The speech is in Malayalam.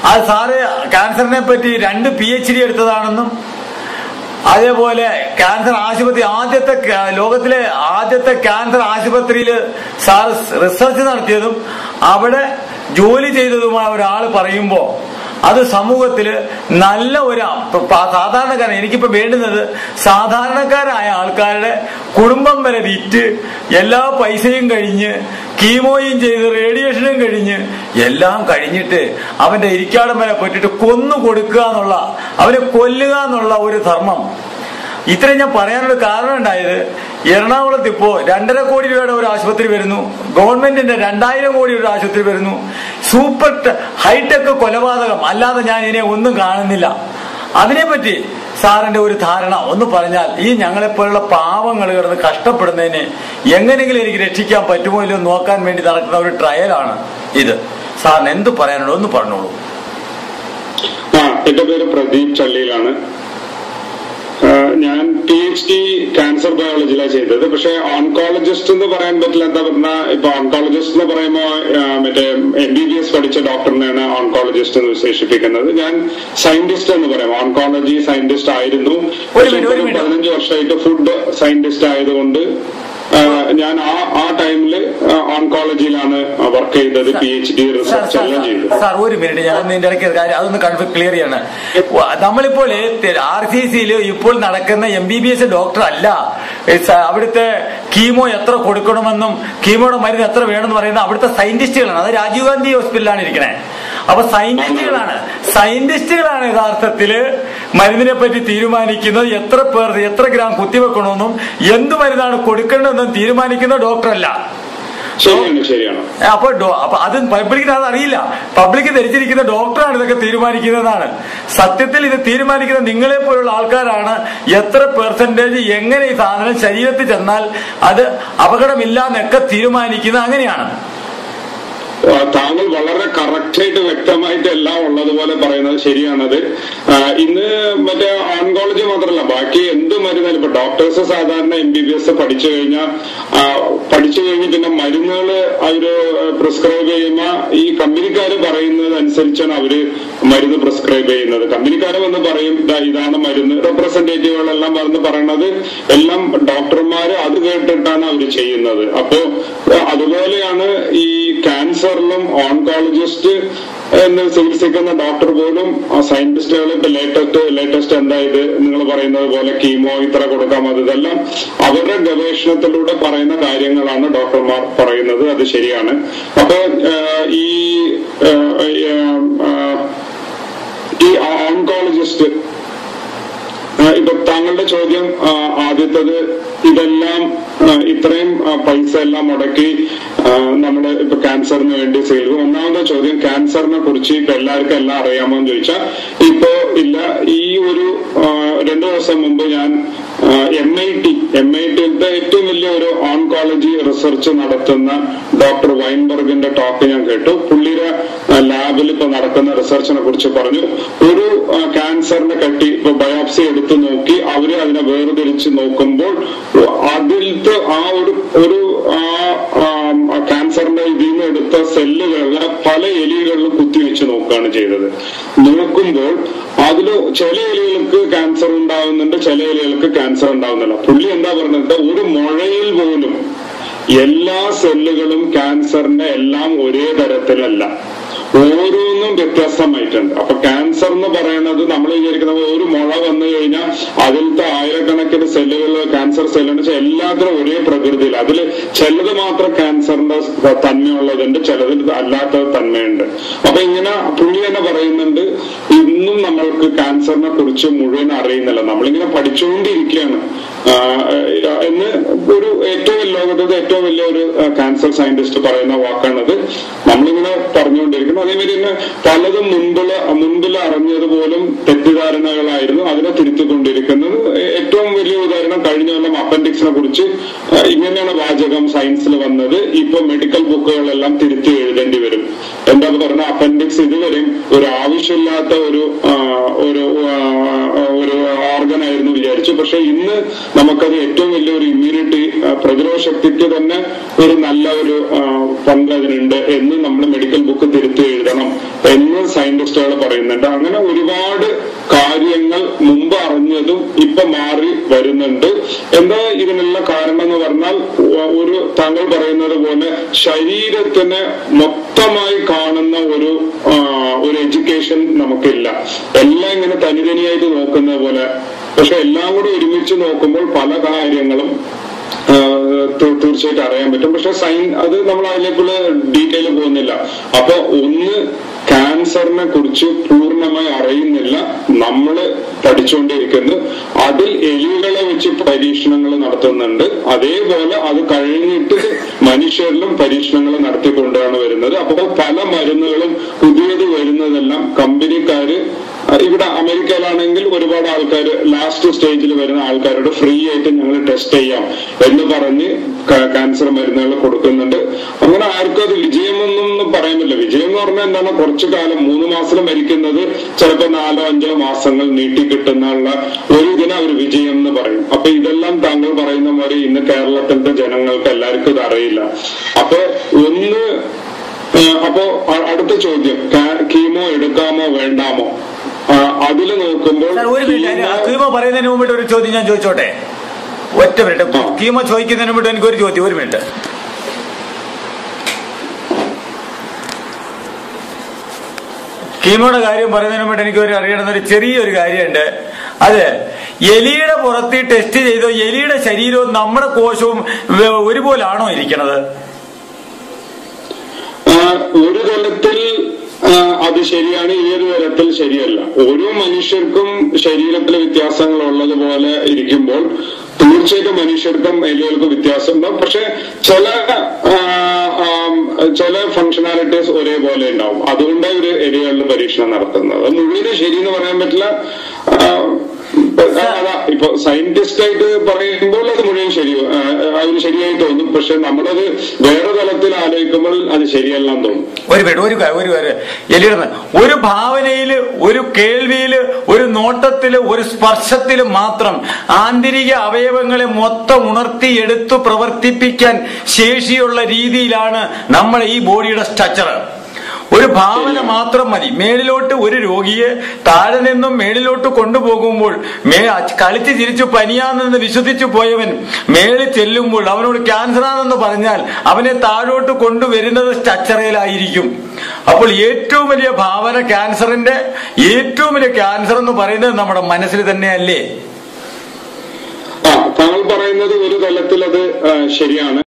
അത് സാറ് ക്യാൻസറിനെ പറ്റി 2 PhD എടുത്തതാണെന്നും അതേപോലെ ക്യാൻസർ ആശുപത്രി ലോകത്തിലെ ആദ്യത്തെ ക്യാൻസർ ആശുപത്രിയിൽ സാർ റിസർച്ച് നടത്തിയതും അവിടെ ജോലി ചെയ്തതുമായ ഒരാൾ പറയുമ്പോ അത് സമൂഹത്തില് നല്ല ഒരു സാധാരണക്കാരൻ, എനിക്കിപ്പോ വേണ്ടുന്നത് സാധാരണക്കാരായ ആൾക്കാരുടെ കുടുംബം വരെ വിറ്റ് എല്ലാ പൈസയും കഴിഞ്ഞ് കീമോയും ചെയ്ത് റേഡിയേഷനും കഴിഞ്ഞ് എല്ലാം കഴിഞ്ഞിട്ട് അവന്റെ ഇരിക്കാടം വരെ പറ്റിട്ട് കൊന്നു കൊടുക്കുക എന്നുള്ള, അവനെ കൊല്ലുക എന്നുള്ള ഒരു ധർമ്മം. ഇത്രയും ഞാൻ പറയാനുള്ള കാരണം ഉണ്ടായത്, എറണാകുളത്ത് ഇപ്പോ 2.5 കോടി രൂപയുടെ ഒരു ആശുപത്രി വരുന്നു, ഗവൺമെന്റിന്റെ 2000 കോടി ഒരു ആശുപത്രി വരുന്നു. സൂപ്പർ ഹൈടെക് കൊലപാതകം അല്ലാതെ ഞാൻ ഇതിനെ ഒന്നും കാണുന്നില്ല. അതിനെപ്പറ്റി സാറിന്റെ ഒരു ധാരണ ഒന്ന് പറഞ്ഞാൽ, ഈ ഞങ്ങളെപ്പോലുള്ള പാവങ്ങൾ കിടന്ന് കഷ്ടപ്പെടുന്നതിനെ എങ്ങനെയെങ്കിലും എനിക്ക് രക്ഷിക്കാൻ പറ്റുമോ ഇല്ലയോ നോക്കാൻ വേണ്ടി നടക്കുന്ന ഒരു ട്രയലാണ് ഇത്. സാറിന് എന്ത് പറയാനുണ്ടോ ഒന്ന് പറഞ്ഞോളൂ. എന്റെ പേര് പ്രദീപ് ചള്ളിയിലാണ്. ഞാൻ PhD ക്യാൻസർ ബയോളജിയിലാണ് ചെയ്തത്. പക്ഷെ ഓൺകോളജിസ്റ്റ് എന്ന് പറയാൻ പറ്റില്ല. എന്താ പറഞ്ഞാൽ ഇപ്പൊ ഓൺകോളജിസ്റ്റ് എന്ന് പറയുമ്പോ മറ്റേ MBBS പഠിച്ച ഡോക്ടറിനെയാണ് ഓൺകോളജിസ്റ്റ് എന്ന് വിശേഷിപ്പിക്കുന്നത്. ഞാൻ സയന്റിസ്റ്റ് എന്ന് പറയാം. ഓൺകോളജി സയന്റിസ്റ്റ് ആയിരുന്നു. 15 വർഷമായിട്ട് ഫുഡ് സയന്റിസ്റ്റ് ആയതുകൊണ്ട് ഞാൻ ആ ടൈമില് ഓൺകോളജിയിലാണ് വർക്ക് ചെയ്തത്. PhD റിസർച്ച് എല്ലാം ചെയ്തു. സാർ ഒരു മിനിറ്റ്, ഞാൻ ഇതിന്റെ ഇടയ്ക്ക് കാര്യം അതൊന്ന് ക്ലിയർ ചെയ്യാണ്. നമ്മളിപ്പോൾ RCCയിൽ ഇപ്പോൾ നടക്കുന്ന MBBS ഡോക്ടർ അല്ല അവിടുത്തെ കീമോ എത്ര കൊടുക്കണമെന്നും കീമോയുടെ മരുന്ന് എത്ര വേണമെന്ന് പറയുന്നത് അവിടുത്തെ സയന്റിസ്റ്റുകളാണ്. അത് രാജീവ് ഗാന്ധി ഹോസ്പിറ്റലിലാണ് ഇരിക്കണേ. അപ്പൊ സയന്റിസ്റ്റുകളാണ് യഥാർത്ഥത്തില് മരുന്നിനെ പറ്റി തീരുമാനിക്കുന്നത്. എത്ര ഗ്രാം കുത്തിവെക്കണമെന്നും എന്ത് മരുന്നാണ് കൊടുക്കേണ്ടതെന്നും തീരുമാനിക്കുന്ന ഡോക്ടറല്ല. അപ്പൊ അത് പബ്ലിക്കിന് അത് അറിയില്ല. പബ്ലിക്ക് ധരിച്ചിരിക്കുന്ന ഡോക്ടറാണ് ഇതൊക്കെ തീരുമാനിക്കുന്നതാണ്. സത്യത്തിൽ ഇത് തീരുമാനിക്കുന്ന നിങ്ങളെ പോലുള്ള ആൾക്കാരാണ്. എത്ര പെർസെന്റേജ് എങ്ങനെ ഈ സാധനം ശരീരത്തിൽ ചെന്നാൽ അത് അപകടമില്ലാന്നൊക്കെ തീരുമാനിക്കുന്നത് അങ്ങനെയാണ്. താങ്കൾ വളരെ കറക്റ്റായിട്ട് വ്യക്തമായിട്ട് എല്ലാം ഉള്ളതുപോലെ പറയുന്നത് ശരിയാണത്. ഇന്ന് മറ്റേ ഓൺകോളജി മാത്രമല്ല, ബാക്കി എന്ത് മരുന്നാലും ഇപ്പൊ ഡോക്ടേഴ്സ് സാധാരണ MBBS പഠിച്ചു കഴിഞ്ഞ് പിന്നെ മരുന്നുകൾ അവര് പ്രിസ്ക്രൈബ് ചെയ്യുമ്പോ ഈ കമ്പനിക്കാര് പറയുന്നത് അനുസരിച്ചാണ് അവര് മരുന്ന് പ്രിസ്ക്രൈബ് ചെയ്യുന്നത്. കമ്പനിക്കാര് വന്ന് പറയും ഇതാണ് മരുന്ന്, റെപ്രസെന്റേറ്റീവുകളെല്ലാം വന്ന് പറയണത് എല്ലാം ഡോക്ടർമാര് അത് കേട്ടിട്ടാണ് അവര് ചെയ്യുന്നത്. അപ്പോ അതുപോലെയാണ് ഈ ക്യാൻസറിലും ഓൺകോളജിസ്റ്റ് എന്ന് ചികിത്സിക്കുന്ന ഡോക്ടർ പോലും സയന്റിസ്റ്റുകൾ ഇപ്പൊ ലേറ്റസ്റ്റ് എന്തായത് നിങ്ങൾ പറയുന്നത് പോലെ കീമോ ഇത്ര കൊടുക്കാം, ഇതെല്ലാം അവരുടെ ഗവേഷണത്തിലൂടെ പറയുന്ന കാര്യങ്ങളാണ് ഡോക്ടർമാർ പറയുന്നത്. അത് ശരിയാണ്. അപ്പൊ ഈ ഓൺകോളജിസ്റ്റ് ഇപ്പൊ താങ്കളുടെ ചോദ്യം ആദ്യത്തത്, ഇതെല്ലാം ഇത്രയും പൈസ എല്ലാം മുടക്കി നമ്മള് ഇപ്പൊ ക്യാൻസറിന് വേണ്ടി ചെയ്തു. ഒന്നാമത്തെ ചോദ്യം, ക്യാൻസറിനെ കുറിച്ച് ഇപ്പൊ എല്ലാവർക്കും എല്ലാം അറിയാമോ എന്ന് ചോദിച്ചാൽ ഇപ്പോ ഇല്ല. ഈ ഒരു 2 ദിവസം മുമ്പ് ഞാൻ MITയിലത്തെ ഏറ്റവും വലിയ ഒരു ഓൺകോളജി റിസർച്ച് നടത്തുന്ന ഡോക്ടർ വൈൻബർഗിന്റെ ടോക്ക് ഞാൻ കേട്ടു. പുള്ളിയുടെ ലാബിൽ ഇപ്പൊ നടക്കുന്ന റിസർച്ചിനെ കുറിച്ച് പറഞ്ഞു. ഒരു ക്യാൻസറിനെ കട്ടി ഇപ്പൊ ബയോപ്സി എടുത്ത് നോക്കി അവര് അതിനെ വേർതിരിച്ച് നോക്കുമ്പോൾ അതിലത്തെ ആ ഒരു ക്യാൻസറിന്റെ ഇതിൽ നിന്ന് എടുത്ത സെല്ലുകളെ പല എലികളിലും കുത്തിവെച്ച് നോക്കുകയാണ് ചെയ്തത്. നോക്കുമ്പോൾ അതില് ചില എലികൾക്ക് ക്യാൻസർ ഉണ്ടാവുന്നുണ്ട്, ചില എലികൾക്ക് ക്യാൻസർ ഉണ്ടാവുന്നില്ല. പുള്ളി എന്താ പറഞ്ഞത്, ഒരു മുഴയിൽ പോലും എല്ലാ സെല്ലുകളും ക്യാൻസറിന്റെ എല്ലാം ഒരേ തരത്തിലല്ല, ഓരോന്നും വ്യത്യസ്തമായിട്ടുണ്ട്. അപ്പൊ ക്യാൻസർ എന്ന് പറയുന്നത് നമ്മൾ വിചാരിക്കുന്നത് ഒരു മുഴ വന്നു കഴിഞ്ഞാൽ അതിലത്തെ ആയിരക്കണക്കിന് സെല്ലുകൾ ക്യാൻസർ സെല്ലുണ്ട്, എല്ലാത്തിനും ഒരേ പ്രകൃതിയിൽ. അതിൽ ചിലത് മാത്രം ക്യാൻസറിന്റെ തന്മയുള്ളതുണ്ട്, ചിലതിൽ അല്ലാത്ത തന്മയുണ്ട്. അപ്പൊ ഇങ്ങനെ പുള്ളി തന്നെ പറയുന്നുണ്ട്, ഇന്നും നമ്മൾക്ക് ക്യാൻസറിനെ കുറിച്ച് മുഴുവൻ അറിയുന്നില്ല, നമ്മളിങ്ങനെ പഠിച്ചുകൊണ്ടിരിക്കുകയാണ് എന്ന് ഒരു ലോകത്തിലെ ഏറ്റവും വലിയ ഒരു ക്യാൻസർ സയന്റിസ്റ്റ് പറയുന്ന വാക്കാണത്. നമ്മളിങ്ങനെ പറഞ്ഞുകൊണ്ടിരിക്കുന്നു. അതേമാതിരി തന്നെ പലതും മുൻപിൽ അറിഞ്ഞതുപോലും തെറ്റിദ്ധാരണകളായിരുന്നു, അതിനെ തിരുത്തിക്കൊണ്ടിരിക്കുന്നത്. ഏറ്റവും വലിയ ഉദാഹരണം, കഴിഞ്ഞ കൊല്ലം അപ്പൻഡിക്സിനെ കുറിച്ച് ഇങ്ങനെയാണ് വാചകം സയൻസിൽ വന്നത്, ഇപ്പൊ മെഡിക്കൽ ബുക്കുകളെല്ലാം തിരുത്തി എഴുതേണ്ടി വരും. എന്താ പറഞ്ഞ, അപ്പൻഡിക്സ് ഇതുവരെയും ഒരു ആവശ്യമില്ലാത്ത ഒരു ഓർഗൻ ആയിരുന്നു വിചാരിച്ചു. പക്ഷെ ഇന്ന് നമുക്കത് ഏറ്റവും വലിയൊരു ഇമ്മ്യൂണിറ്റി പ്രതിരോധ ശക്തിക്ക് തന്നെ ഒരു നല്ല ഒരു പങ്ക് അതിനുണ്ട് എന്ന് നമ്മൾ മെഡിക്കൽ ബുക്ക് തിരുത്തി എഴുതണം എന്ന് സയന്റിസ്റ്റുകൾ പറയുന്നുണ്ട്. അങ്ങനെ ഒരുപാട് കാര്യങ്ങൾ മുമ്പ് അറിഞ്ഞതും ഇപ്പൊ മാറി വരുന്നുണ്ട്. എന്താ ഇതിനുള്ള കാരണം എന്ന് പറഞ്ഞാൽ, ഒരു താങ്കൾ പറയുന്നത് പോലെ ശരീരത്തിനെ മൊത്തമായി കാണുന്ന ഒരു എഡ്യൂക്കേഷൻ നമുക്കില്ല. എല്ലാം ഇങ്ങനെ തനിതനിയായിട്ട് നോക്കുന്ന പോലെ. പക്ഷെ എല്ലാം കൂടി ഒരുമിച്ച് നോക്കുമ്പോൾ പല കാര്യങ്ങളും തീർച്ചയായിട്ടും അറിയാൻ പറ്റും. പക്ഷെ അത് നമ്മൾ അതിലേക്കുള്ള ഡീറ്റെയിൽ പോകുന്നില്ല. അപ്പൊ ഒന്ന്, ക്യാൻസറിനെ കുറിച്ച് പൂർണ്ണമായി അറിയുന്നില്ല, നമ്മള് പഠിച്ചുകൊണ്ടിരിക്കുന്നു. അതിൽ എലികളെ വെച്ച് പരീക്ഷണങ്ങൾ നടത്തുന്നുണ്ട്. അതേപോലെ അത് കഴിഞ്ഞിട്ട് മനുഷ്യരിലും പരീക്ഷണങ്ങൾ നടത്തിക്കൊണ്ടാണ് വരുന്നത്. അപ്പോൾ പല മരുന്നുകളും പുതിയത് വരുന്നതെല്ലാം കമ്പനിക്കാര്, ഇവിടെ അമേരിക്കയിലാണെങ്കിൽ ഒരുപാട് ആൾക്കാർ ലാസ്റ്റ് സ്റ്റേജിൽ വരുന്ന ആൾക്കാരോട് ഫ്രീ ആയിട്ട് ഞങ്ങൾ ടെസ്റ്റ് ചെയ്യാം എന്ന് പറഞ്ഞ് ക്യാൻസർ മരുന്നുകൾ കൊടുക്കുന്നുണ്ട്. അങ്ങനെ ആർക്കും അത് വിജയമൊന്നും പറയാൻ പറ്റില്ല. വിജയം എന്ന് പറഞ്ഞാൽ എന്താണ്, കുറച്ചു കാലം 3 മാസം മരിക്കുന്നത് ചിലപ്പോൾ 4-5 മാസങ്ങൾ നീട്ടിക്കിട്ടുന്നുള്ള ഒരു ഇതിനെ അവർ വിജയം എന്ന് പറയും. അപ്പൊ ഇതെല്ലാം താങ്കൾ പറയുന്ന പോലെ ഇന്ന് കേരളത്തിലെ ജനങ്ങൾക്ക് എല്ലാവർക്കും ഇത് അറിയില്ല. അപ്പൊ അടുത്ത ചോദ്യം, കീമോ എടുക്കാമോ വേണ്ടാമോ? അതില് നോക്കുമ്പോൾ കീമോ പറയുന്നതിന് മുമ്പിട്ട് ഒരു ചോദ്യം ഞാൻ ചോദിച്ചോട്ടെ, ഒറ്റ മിനിറ്റ്. കീമോ ചോദിക്കുന്നതിന് മുമ്പ് എനിക്കൊരു ചോദ്യം, 1 മിനിറ്റ്. കീമോയുടെ കാര്യം പറയുന്നതിന് മുമ്പ് എനിക്ക് അറിയണമെന്നൊരു ചെറിയൊരു കാര്യമുണ്ട്. അത് എലിയുടെ പുറത്ത് ടെസ്റ്റ് ചെയ്തോ എലിയുടെ ശരീരവും നമ്മുടെ കോശവും ഒരുപോലാണോ ഇരിക്കണത്? ഒരു തലത്തിൽ അത് ശരിയാണ്, ഏത് തരത്തിൽ ശരിയല്ല. ഓരോ മനുഷ്യർക്കും ശരീരത്തിലെ വ്യത്യാസങ്ങൾ ഉള്ളതുപോലെ ഇരിക്കുമ്പോൾ തീർച്ചയായിട്ടും മനുഷ്യർക്കും എലികൾക്കും വ്യത്യാസം ഉണ്ടാവും. പക്ഷെ ചില ഫങ്ഷണാലിറ്റീസ് ഒരേപോലെ ഉണ്ടാവും. അതുകൊണ്ടാണ് ഒരു എലികളുടെ പരീക്ഷണം നടത്തുന്നത്. അത് മുഴുവനും ശരിയെന്ന് പറയാൻ പറ്റില്ല. അതാ ഇപ്പൊ സയന്റിസ്റ്റ് ആയിട്ട് പറയുമ്പോൾ അത് മുഴുവൻ അതിന് ശരിയായി തോന്നും. പക്ഷെ നമ്മളത് വേറെ തലത്തിൽ ആലോചിക്കുമ്പോൾ അത് ശരിയല്ലെന്ന് തോന്നും. ഒരു ഭാവനയില്, ഒരു കേൾവിയില്, ഒരു നോട്ടത്തില്, ഒരു സ്പർശത്തില് മാത്രം ആന്തരിക അവയവങ്ങളെ മൊത്തം ഉണർത്തിയെടുത്തു പ്രവർത്തിപ്പിക്കാൻ ശേഷിയുള്ള രീതിയിലാണ് നമ്മുടെ ഈ ബോഡിയുടെ സ്ട്രക്ചർ. ഒരു ഭാവന മാത്രം മതി. മേളിലോട്ട് ഒരു രോഗിയെ താഴെ നിന്നും മേളിലോട്ട് കൊണ്ടുപോകുമ്പോൾ കളിച്ച് ചിരിച്ചു പനിയാണെന്ന് വിശ്വസിച്ചു പോയവൻ മേളിൽ ചെല്ലുമ്പോൾ അവനോട് ക്യാൻസറാണെന്ന് പറഞ്ഞാൽ അവനെ താഴോട്ട് കൊണ്ടുവരുന്നത് സ്ട്രക്ചറിലായിരിക്കും. അപ്പോൾ ഏറ്റവും വലിയ ഭാവന, ക്യാൻസറിന്റെ ഏറ്റവും വലിയ ക്യാൻസർ എന്ന് പറയുന്നത് നമ്മുടെ മനസ്സിൽ തന്നെയല്ലേ? താങ്കൾ പറയുന്നത് ഒരു തലത്തിൽ അത് ശരിയാണ്.